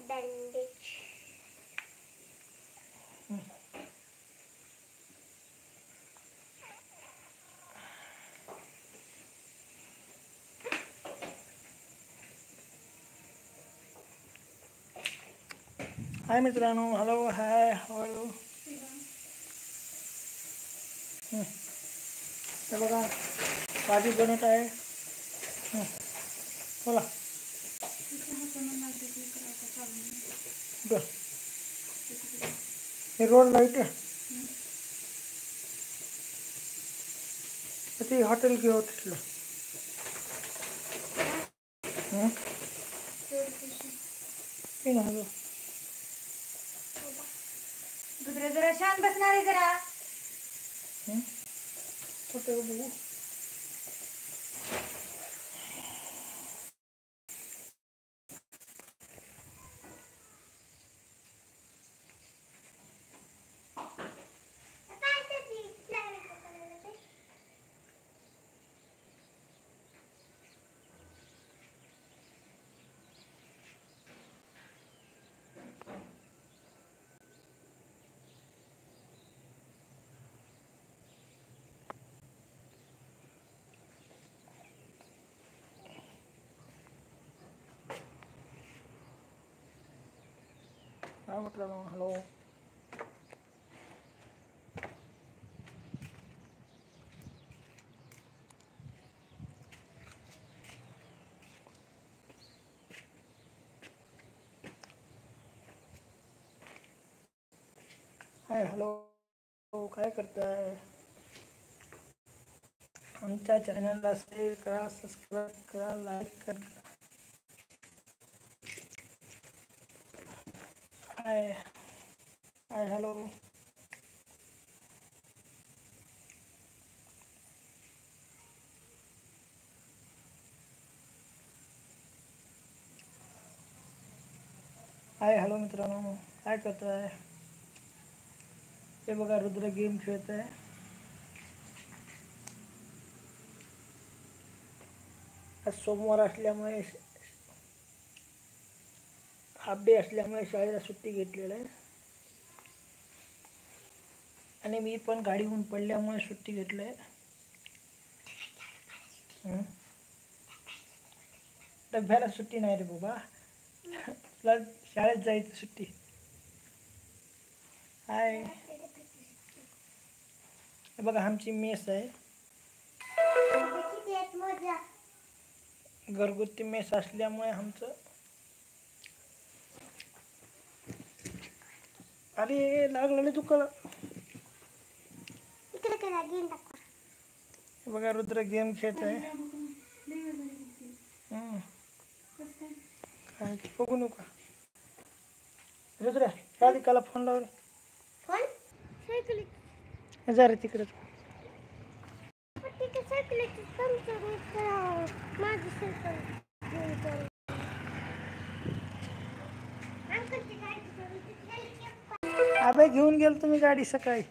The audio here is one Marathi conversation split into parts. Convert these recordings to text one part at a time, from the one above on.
बँडेज. हाय मित्रांनो, hello, high, how are you? हे बघा भाजी बनत आहे. बोला. हे रोड लाईट आहे. ते हॉटेल घेऊ तिथलं. दुसरे जरा शांत बसणार आहे जरा. हॉटेल बघू. हा मित्रांनो, हॅलो. हाय, हॅलो. काय करताय? आमच्या चॅनलला शेअर करा, सबस्क्राईब करा, लाईक करा. हाय, हाय, हॅलो. हाय, हॅलो मित्रांनो, काय करताय? हे बघा, रुद्र गेम खेळत आहे. आज सोमवार असल्यामुळे, हाफ डे असल्यामुळे शाळेला सुट्टी घेतलेलं आहे. आणि मी पण गाडीहून पडल्यामुळे सुट्टी घेतलं आहे. डब्याला सुट्टी नाही रे बाबा, तुला शाळेत जायची सुट्टी. हाय, हे बघा आमची मेस आहे. घरगुती मेस असल्यामुळे आमचं. अरे लागलं तुका. बघा, रुद्र गेम खेळत आहे. काय बघू नका. रुद्र, राधिकाला फोन लाव. जा रे तिकडे. अबे घेऊन गेलो तुम्ही गाडी सकाळी.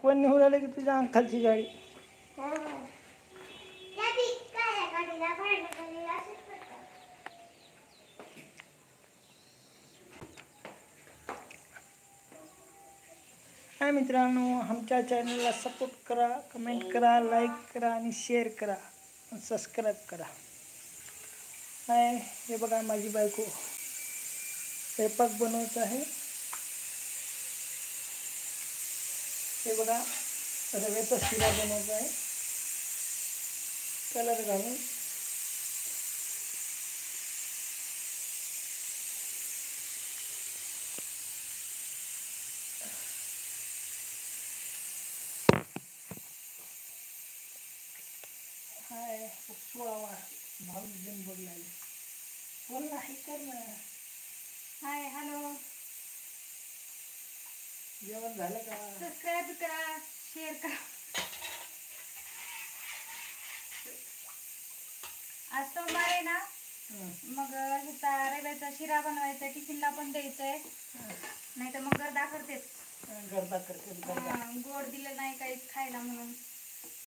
कोण निघून आलं की तुझ्या अंकलची गाडी. हाय मित्रांनो, आमच्या चॅनलला सपोर्ट करा, कमेंट करा, लाईक करा आणि शेअर करा, सबस्क्राईब करा. हाय, हे बघा माझी बायको स्वयंपाक बनवत आहे. हे बघा, रव्याचा शिरा बनवत आहे कलर घालून. हाय, भाऊ जण बघला बोल ना, हे कर ना. हाय, हॅलो. जेवण झालं का? सबस्क्राईब करा, शेअर करा. आज सोमवार आहे ना, मग ह्याचा रव्याचा शिरा बनवायचा, टिफिनला पण द्यायचंय. नाही तर मग गर्दा करतेच. गर्दा करते. गोड दिलं नाही काही खायला म्हणून.